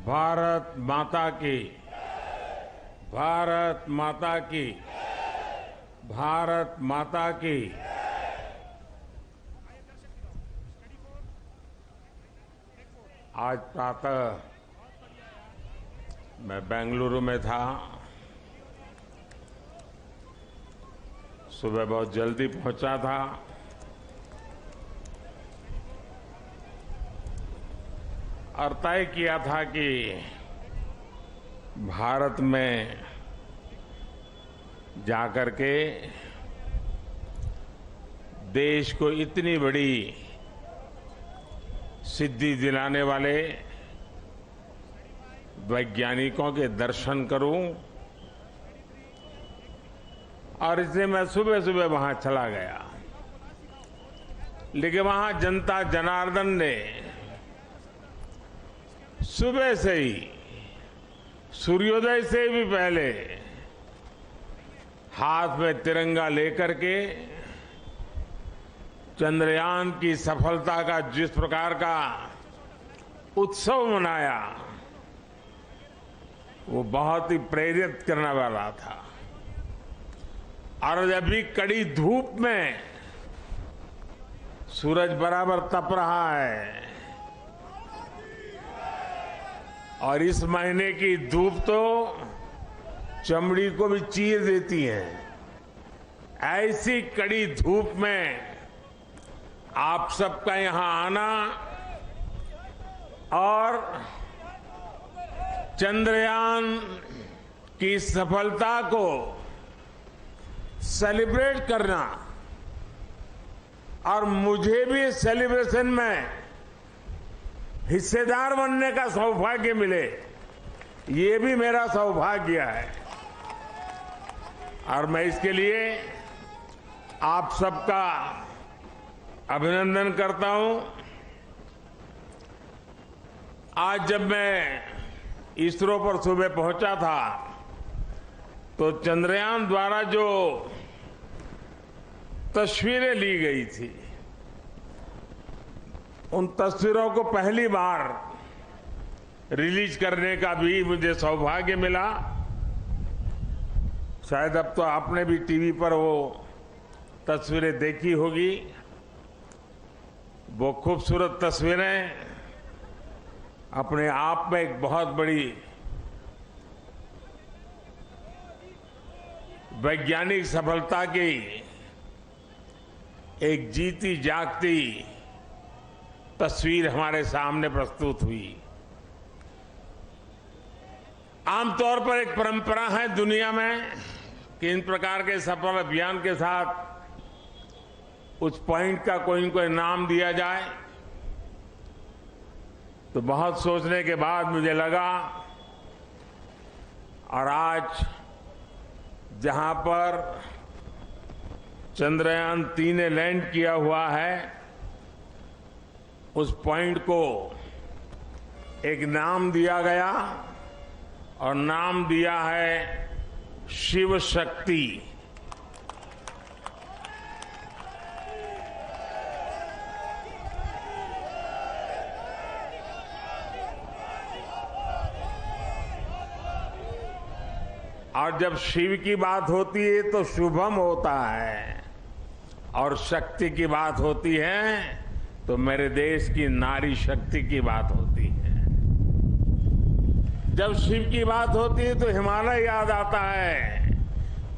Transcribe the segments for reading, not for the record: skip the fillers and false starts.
भारत माता की, भारत माता की, भारत माता की। आज प्रातः मैं बेंगलुरु में था। सुबह बहुत जल्दी पहुंचा था। और तय किया था कि भारत में जाकर के देश को इतनी बड़ी सिद्धि दिलाने वाले वैज्ञानिकों के दर्शन करूं। और इसलिए मैं सुबह सुबह वहां चला गया। लेकिन वहां जनता जनार्दन ने सुबह से ही, सूर्योदय से भी पहले हाथ में तिरंगा लेकर के चंद्रयान की सफलता का जिस प्रकार का उत्सव मनाया, वो बहुत ही प्रेरित करने वाला था। और अभी कड़ी धूप में सूरज बराबर तप रहा है और इस महीने की धूप तो चमड़ी को भी चीर देती है। ऐसी कड़ी धूप में आप सबका यहां आना और चंद्रयान की सफलता को सेलिब्रेट करना और मुझे भी सेलिब्रेशन में हिस्सेदार बनने का सौभाग्य मिले, ये भी मेरा सौभाग्य है। और मैं इसके लिए आप सबका अभिनंदन करता हूं। आज जब मैं इसरो पर सुबह पहुंचा था तो चंद्रयान द्वारा जो तस्वीरें ली गई थी, उन तस्वीरों को पहली बार रिलीज करने का भी मुझे सौभाग्य मिला। शायद अब तो आपने भी टीवी पर वो तस्वीरें देखी होगी। वो खूबसूरत तस्वीरें अपने आप में एक बहुत बड़ी वैज्ञानिक सफलता की एक जीती जागती तस्वीर हमारे सामने प्रस्तुत हुई। आमतौर पर एक परंपरा है दुनिया में कि इन प्रकार के सफल अभियान के साथ उस पॉइंट का कोई न कोई नाम दिया जाए। तो बहुत सोचने के बाद मुझे लगा, और आज जहां पर चंद्रयान 3 ने लैंड किया हुआ है, उस पॉइंट को एक नाम दिया गया और नाम दिया है शिव शक्ति। और जब शिव की बात होती है तो शुभम होता है, और शक्ति की बात होती है तो मेरे देश की नारी शक्ति की बात होती है। जब शिव की बात होती है तो हिमालय याद आता है,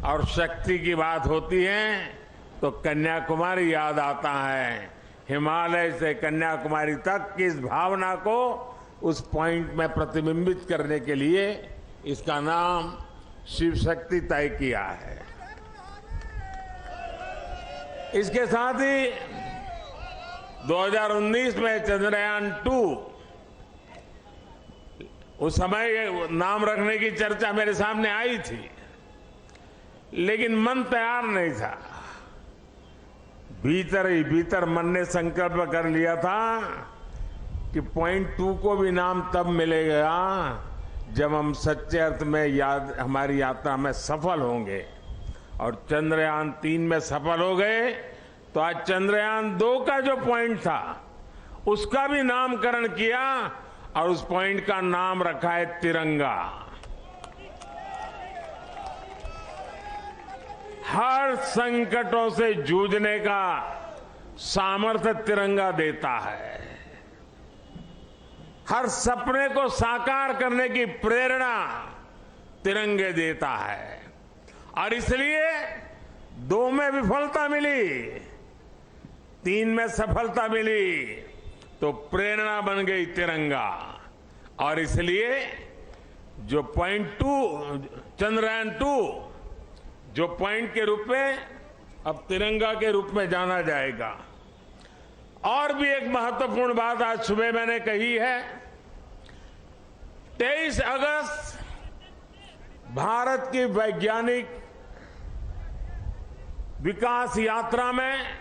और शक्ति की बात होती है तो कन्याकुमारी याद आता है। हिमालय से कन्याकुमारी तक की इस भावना को उस पॉइंट में प्रतिबिंबित करने के लिए इसका नाम शिव शक्ति तय किया है। इसके साथ ही 2019 में चंद्रयान 2, उस समय नाम रखने की चर्चा मेरे सामने आई थी, लेकिन मन तैयार नहीं था। भीतर ही भीतर मन ने संकल्प कर लिया था कि पॉइंट 2 को भी नाम तब मिलेगा जब हम सच्चे अर्थ में हमारी यात्रा में सफल होंगे। और चंद्रयान 3 में सफल हो गए तो आज चंद्रयान 2 का जो पॉइंट था उसका भी नामकरण किया और उस पॉइंट का नाम रखा है तिरंगा। हर संकटों से जूझने का सामर्थ्य तिरंगा देता है। हर सपने को साकार करने की प्रेरणा तिरंगे देता है। और इसलिए 2 में विफलता मिली, 3 में सफलता मिली, तो प्रेरणा बन गई तिरंगा। और इसलिए जो पॉइंट 2 चंद्रयान-2 जो पॉइंट के रूप में अब तिरंगा के रूप में जाना जाएगा। और भी एक महत्वपूर्ण बात आज सुबह मैंने कही है। 23 अगस्त भारत की वैज्ञानिक विकास यात्रा में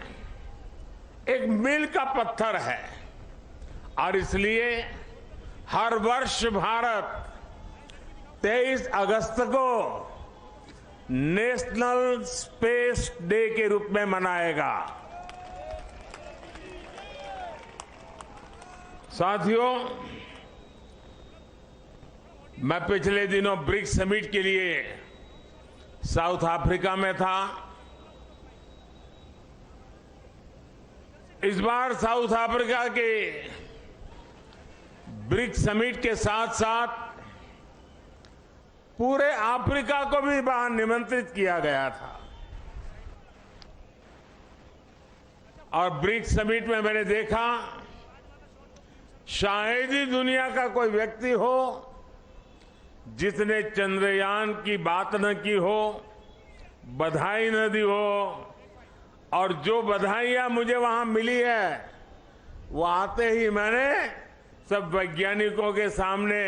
एक मील का पत्थर है और इसलिए हर वर्ष भारत 23 अगस्त को नेशनल स्पेस डे के रूप में मनाएगा। साथियों, मैं पिछले दिनों ब्रिक्स समिट के लिए साउथ अफ्रीका में था। इस बार साउथ अफ्रीका के ब्रिक्स समिट के साथ साथ पूरे अफ्रीका को भी वहां निमंत्रित किया गया था। और ब्रिक्स समिट में मैंने देखा शायद ही दुनिया का कोई व्यक्ति हो जिसने चंद्रयान की बात न की हो, बधाई न दी हो। और जो बधाइयां मुझे वहां मिली है वो आते ही मैंने सब वैज्ञानिकों के सामने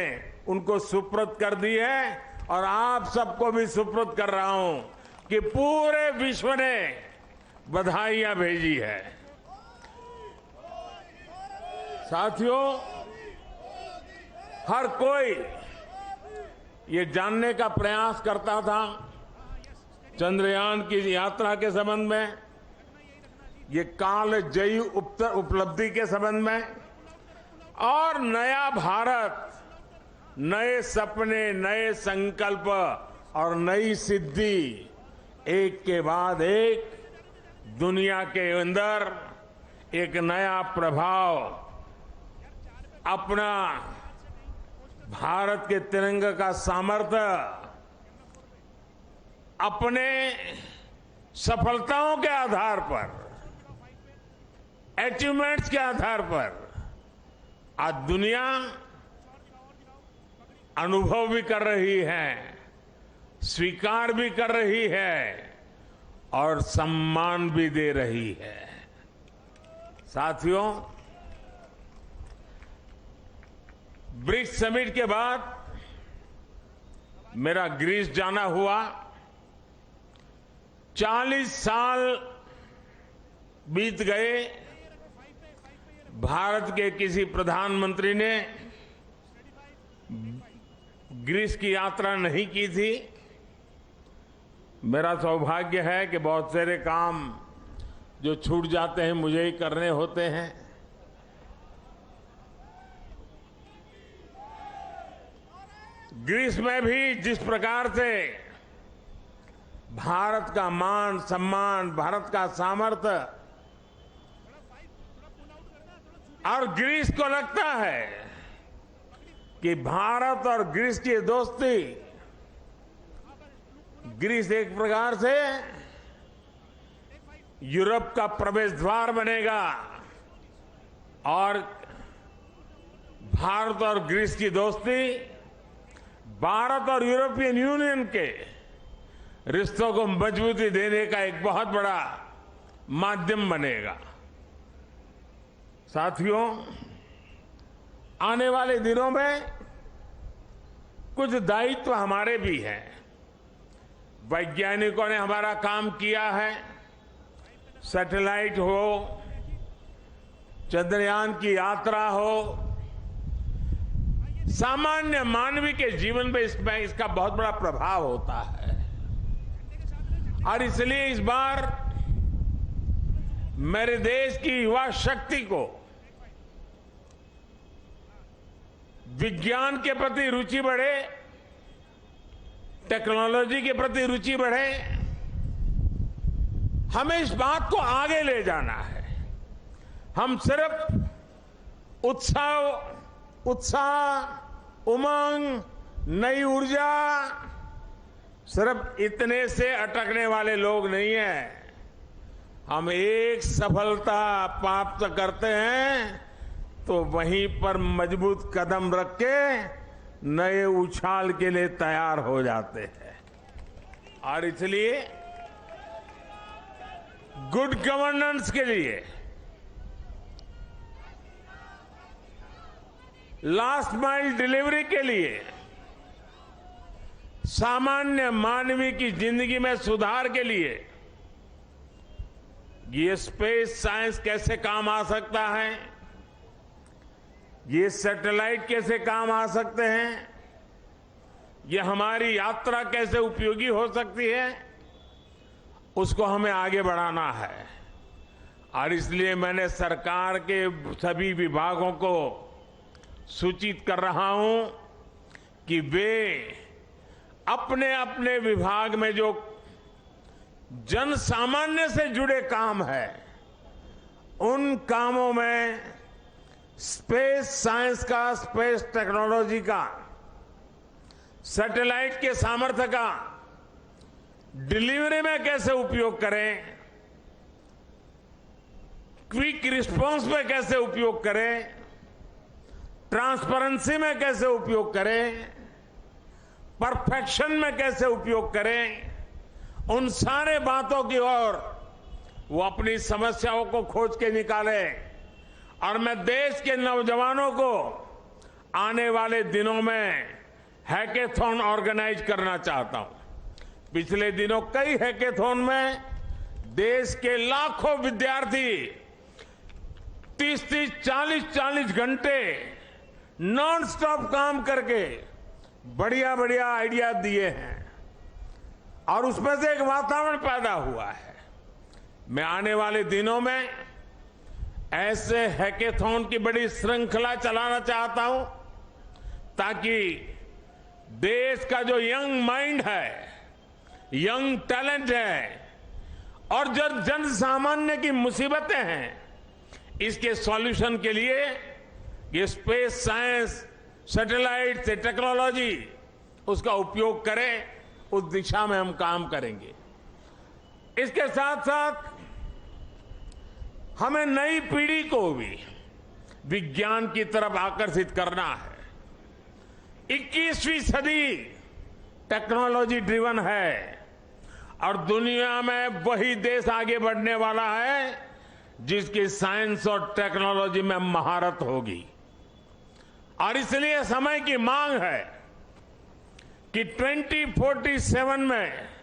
उनको सुपुर्द कर दी है और आप सबको भी सुपुर्द कर रहा हूं कि पूरे विश्व ने बधाइयां भेजी है। साथियों, हर कोई ये जानने का प्रयास करता था चंद्रयान की यात्रा के संबंध में, ये कालजयी उपलब्धि के संबंध में, और नया भारत, नए सपने, नए संकल्प और नई सिद्धि एक के बाद एक दुनिया के अंदर एक नया प्रभाव अपना भारत के तिरंगे का सामर्थ्य अपने सफलताओं के आधार पर, अचीवमेंट्स के आधार पर आज दुनिया अनुभव भी कर रही है, स्वीकार भी कर रही है और सम्मान भी दे रही है। साथियों, ब्रिक्स समिट के बाद मेरा ग्रीस जाना हुआ। 40 साल बीत गए, भारत के किसी प्रधानमंत्री ने ग्रीस की यात्रा नहीं की थी। मेरा सौभाग्य है कि बहुत सारे काम जो छूट जाते हैं मुझे ही करने होते हैं। ग्रीस में भी जिस प्रकार से भारत का मान सम्मान, भारत का सामर्थ्य, और ग्रीस को लगता है कि भारत और ग्रीस की दोस्ती, ग्रीस एक प्रकार से यूरोप का प्रवेश द्वार बनेगा और भारत और ग्रीस की दोस्ती भारत और यूरोपियन यूनियन के रिश्तों को मजबूती देने का एक बहुत बड़ा माध्यम बनेगा। साथियों, आने वाले दिनों में कुछ दायित्व हमारे भी हैं। वैज्ञानिकों ने हमारा काम किया है, सैटेलाइट हो, चंद्रयान की यात्रा हो, सामान्य मानवीय के जीवन पे इसका बहुत बड़ा प्रभाव होता है। और इसलिए इस बार मेरे देश की युवा शक्ति को विज्ञान के प्रति रुचि बढ़े, टेक्नोलॉजी के प्रति रुचि बढ़े। हमें इस बात को आगे ले जाना है। हम सिर्फ उत्साह, उमंग, नई ऊर्जा, सिर्फ इतने से अटकने वाले लोग नहीं हैं। हम एक सफलता प्राप्त करते हैं तो वहीं पर मजबूत कदम रख के नए उछाल के लिए तैयार हो जाते हैं। और इसलिए गुड गवर्नेंस के लिए, लास्ट माइल डिलीवरी के लिए, सामान्य मानवीय की जिंदगी में सुधार के लिए ये स्पेस साइंस कैसे काम आ सकता है, ये सैटेलाइट कैसे काम आ सकते हैं, ये हमारी यात्रा कैसे उपयोगी हो सकती है, उसको हमें आगे बढ़ाना है। और इसलिए मैंने सरकार के सभी विभागों को सूचित कर रहा हूं कि वे अपने अपने विभाग में जो जन सामान्य से जुड़े काम है, उन कामों में स्पेस साइंस का, स्पेस टेक्नोलॉजी का, सैटेलाइट के सामर्थ्य का डिलीवरी में कैसे उपयोग करें, क्विक रिस्पांस में कैसे उपयोग करें, ट्रांसपेरेंसी में कैसे उपयोग करें, परफेक्शन में कैसे उपयोग करें, उन सारे बातों की ओर वो अपनी समस्याओं को खोज के निकाले। और मैं देश के नौजवानों को आने वाले दिनों में हैकेथॉन ऑर्गेनाइज करना चाहता हूं। पिछले दिनों कई हैकेथॉन में देश के लाखों विद्यार्थी 30-30, 40-40 घंटे नॉन स्टॉप काम करके बढ़िया बढ़िया आइडिया दिए हैं और उसमें से एक वातावरण पैदा हुआ है। मैं आने वाले दिनों में ऐसे हैकेथॉन की बड़ी श्रृंखला चलाना चाहता हूं ताकि देश का जो यंग माइंड है, यंग टैलेंट है और जो जन सामान्य की मुसीबतें हैं, इसके सॉल्यूशन के लिए ये स्पेस साइंस, सैटेलाइट से टेक्नोलॉजी, उसका उपयोग करें। उस दिशा में हम काम करेंगे। इसके साथ साथ हमें नई पीढ़ी को भी विज्ञान की तरफ आकर्षित करना है। 21वीं सदी टेक्नोलॉजी ड्रिवन है और दुनिया में वही देश आगे बढ़ने वाला है जिसकी साइंस और टेक्नोलॉजी में महारत होगी। और इसलिए समय की मांग है कि 2047 में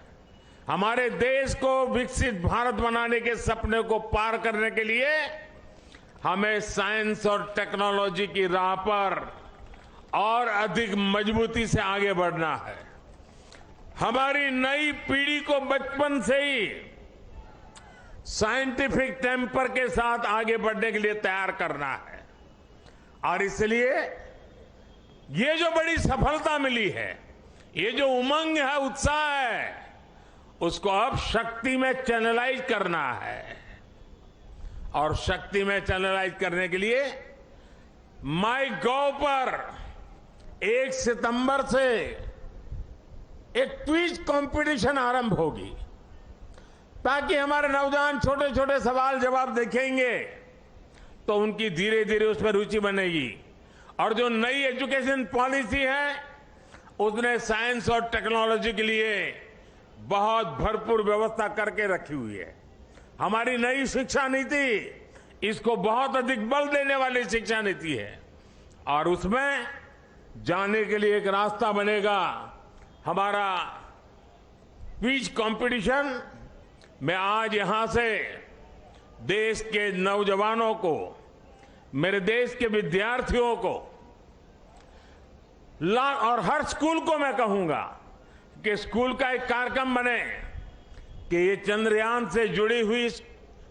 हमारे देश को विकसित भारत बनाने के सपने को पार करने के लिए हमें साइंस और टेक्नोलॉजी की राह पर और अधिक मजबूती से आगे बढ़ना है। हमारी नई पीढ़ी को बचपन से ही साइंटिफिक टेम्पर के साथ आगे बढ़ने के लिए तैयार करना है। और इसलिए ये जो बड़ी सफलता मिली है, ये जो उमंग है, उत्साह है, उसको अब शक्ति में चैनलाइज करना है। और शक्ति में चैनलाइज करने के लिए MyGov पर 1 सितंबर से एक क्विज कंपटीशन आरंभ होगी ताकि हमारे नौजवान छोटे छोटे सवाल जवाब देखेंगे तो उनकी धीरे धीरे उसमें रुचि बनेगी। और जो नई एजुकेशन पॉलिसी है उसने साइंस और टेक्नोलॉजी के लिए बहुत भरपूर व्यवस्था करके रखी हुई है। हमारी नई शिक्षा नीति इसको बहुत अधिक बल देने वाली शिक्षा नीति है और उसमें जाने के लिए एक रास्ता बनेगा हमारा क्विज कंपटीशन। मैं आज यहां से देश के नौजवानों को, मेरे देश के विद्यार्थियों को और हर स्कूल को मैं कहूंगा कि स्कूल का एक कार्यक्रम बने कि ये चंद्रयान से जुड़ी हुई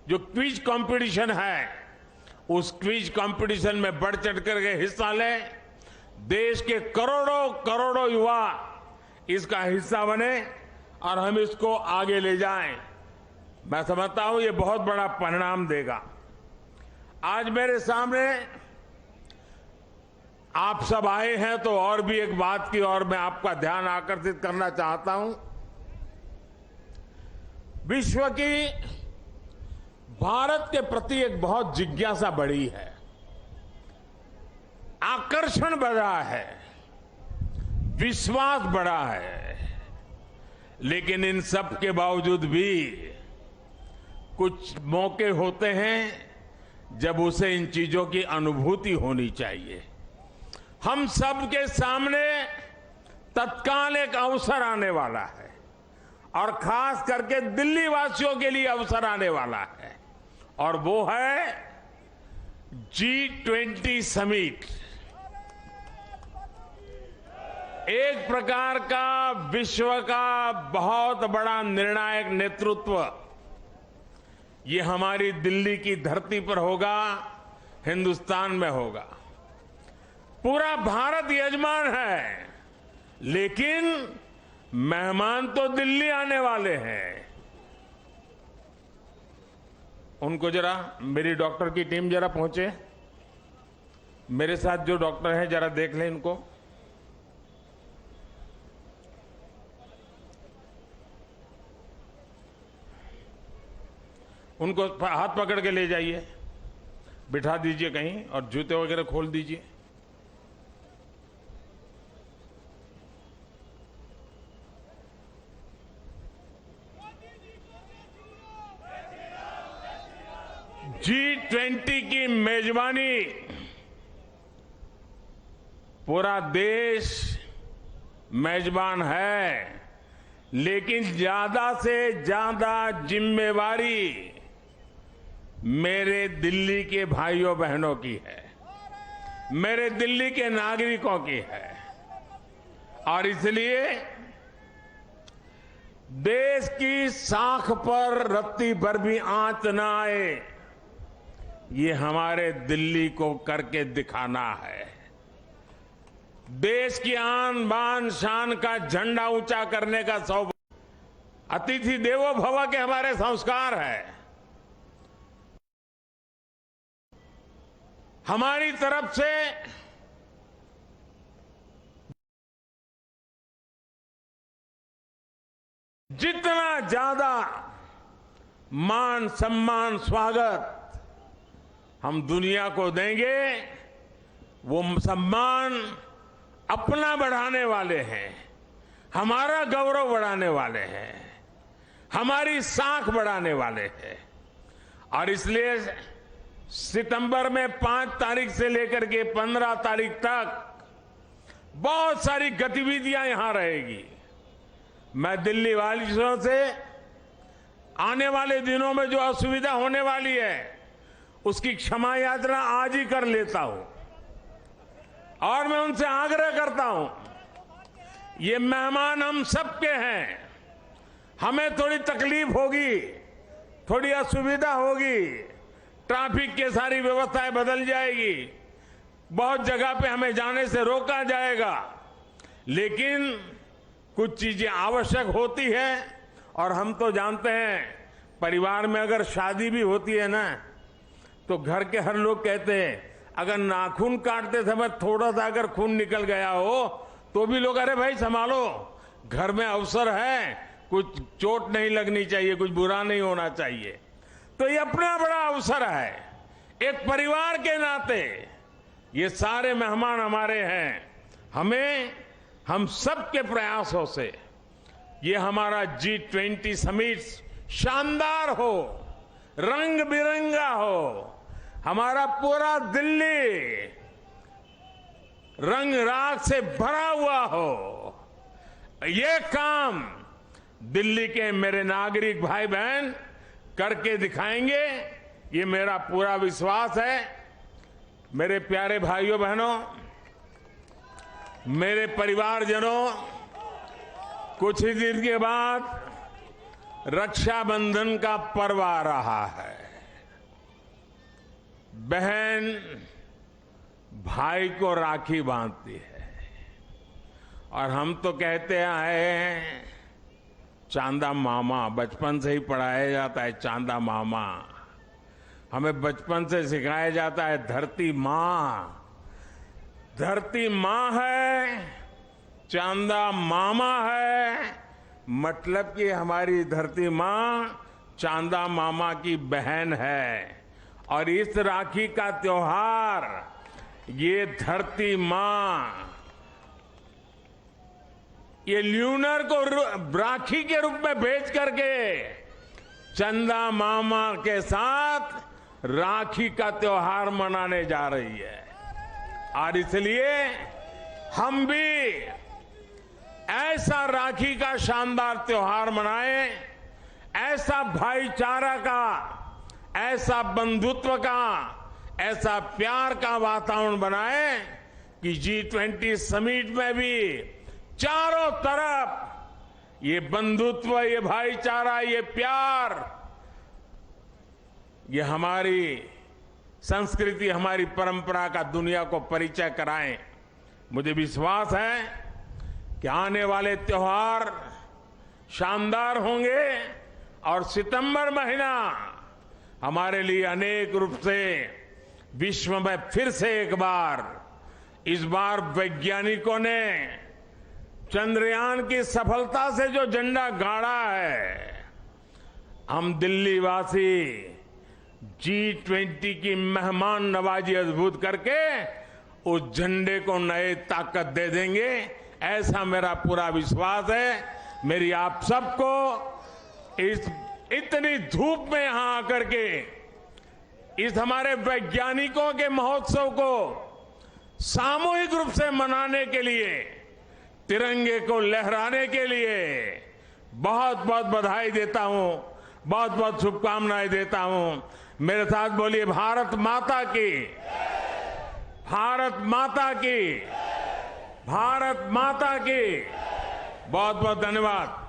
जो क्विज कंपटीशन है उस क्विज कंपटीशन में बढ़ चढ़ करके हिस्सा लें। देश के करोड़ों करोड़ों युवा इसका हिस्सा बने और हम इसको आगे ले जाएं। मैं समझता हूं ये बहुत बड़ा परिणाम देगा। आज मेरे सामने आप सब आए हैं तो और भी एक बात की ओर मैं आपका ध्यान आकर्षित करना चाहता हूं। विश्व की भारत के प्रति एक बहुत जिज्ञासा बढ़ी है, आकर्षण बढ़ा है, विश्वास बढ़ा है। लेकिन इन सब के बावजूद भी कुछ मौके होते हैं जब उसे इन चीजों की अनुभूति होनी चाहिए। हम सब के सामने तत्काल एक अवसर आने वाला है और खास करके दिल्ली वासियों के लिए अवसर आने वाला है, और वो है G20 समिट। एक प्रकार का विश्व का बहुत बड़ा निर्णायक नेतृत्व ये हमारी दिल्ली की धरती पर होगा, हिंदुस्तान में होगा। पूरा भारत यजमान है, लेकिन मेहमान तो दिल्ली आने वाले हैं। उनको जरा मेरी डॉक्टर की टीम जरा पहुंचे, मेरे साथ जो डॉक्टर हैं जरा देख लें इनको। उनको हाथ पकड़ के ले जाइए, बिठा दीजिए कहीं और जूते वगैरह खोल दीजिए। G20 की मेजबानी पूरा देश मेजबान है, लेकिन ज्यादा से ज्यादा जिम्मेवारी मेरे दिल्ली के भाइयों बहनों की है, मेरे दिल्ली के नागरिकों की है। और इसलिए देश की साख पर रत्ती भर भी आंच न आए, ये हमारे दिल्ली को करके दिखाना है। देश की आन बान शान का झंडा ऊंचा करने का सौभाग्य, अतिथि देवो भव के हमारे संस्कार है। हमारी तरफ से जितना ज्यादा मान सम्मान स्वागत हम दुनिया को देंगे, वो सम्मान अपना बढ़ाने वाले हैं, हमारा गौरव बढ़ाने वाले हैं, हमारी साख बढ़ाने वाले हैं। और इसलिए सितंबर में 5 तारीख से लेकर के 15 तारीख तक बहुत सारी गतिविधियां यहां रहेगी। मैं दिल्ली वासियों से आने वाले दिनों में जो असुविधा होने वाली है उसकी क्षमा यात्रा आज ही कर लेता हूं, और मैं उनसे आग्रह करता हूं, ये मेहमान हम सबके हैं। हमें थोड़ी तकलीफ होगी, थोड़ी असुविधा होगी, ट्रैफिक की सारी व्यवस्थाएं बदल जाएगी, बहुत जगह पे हमें जाने से रोका जाएगा, लेकिन कुछ चीजें आवश्यक होती है। और हम तो जानते हैं, परिवार में अगर शादी भी होती है ना, तो घर के हर लोग कहते हैं अगर नाखून काटते समय थोड़ा सा अगर खून निकल गया हो तो भी लोग, अरे भाई संभालो, घर में अवसर है, कुछ चोट नहीं लगनी चाहिए, कुछ बुरा नहीं होना चाहिए। तो ये अपना बड़ा अवसर है। एक परिवार के नाते ये सारे मेहमान हमारे हैं। हम सबके प्रयासों से ये हमारा G20 समिट शानदार हो, रंग बिरंगा हो, हमारा पूरा दिल्ली रंग राग से भरा हुआ हो। ये काम दिल्ली के मेरे नागरिक भाई बहन करके दिखाएंगे, ये मेरा पूरा विश्वास है। मेरे प्यारे भाइयों बहनों, मेरे परिवारजनों, कुछ ही दिन के बाद रक्षाबंधन का पर्व आ रहा है। बहन भाई को राखी बांधती है, और हम तो कहते आए हैं चांदा मामा, बचपन से ही पढ़ाया जाता है चांदा मामा। हमें बचपन से सिखाया जाता है धरती माँ। धरती माँ है, चांदा मामा है, मतलब कि हमारी धरती माँ चांदा मामा की बहन है। और इस राखी का त्योहार ये धरती माँ ये ल्यूनर को राखी के रूप में भेज करके चंदा मामा के साथ राखी का त्योहार मनाने जा रही है। और इसलिए हम भी ऐसा राखी का शानदार त्योहार मनाएं, ऐसा भाईचारा का, ऐसा बंधुत्व का, ऐसा प्यार का वातावरण बनाएं कि G20 समिट में भी चारों तरफ ये बंधुत्व, ये भाईचारा, ये प्यार, ये हमारी संस्कृति, हमारी परंपरा का दुनिया को परिचय कराएं। मुझे विश्वास है कि आने वाले त्योहार शानदार होंगे और सितंबर महीना हमारे लिए अनेक रूप से विश्व में फिर से एक बार, इस बार वैज्ञानिकों ने चंद्रयान की सफलता से जो झंडा गाड़ा है, हम दिल्ली वासी G20 की मेहमान नवाजी अद्भुत करके उस झंडे को नए ताकत दे देंगे, ऐसा मेरा पूरा विश्वास है। मेरी आप सबको इस इतनी धूप में यहां आकर के इस हमारे वैज्ञानिकों के महोत्सव को सामूहिक रूप से मनाने के लिए, तिरंगे को लहराने के लिए बहुत बहुत बधाई देता हूं, बहुत बहुत शुभकामनाएं देता हूं। मेरे साथ बोलिए भारत माता की, भारत माता की, भारत माता की। बहुत बहुत धन्यवाद।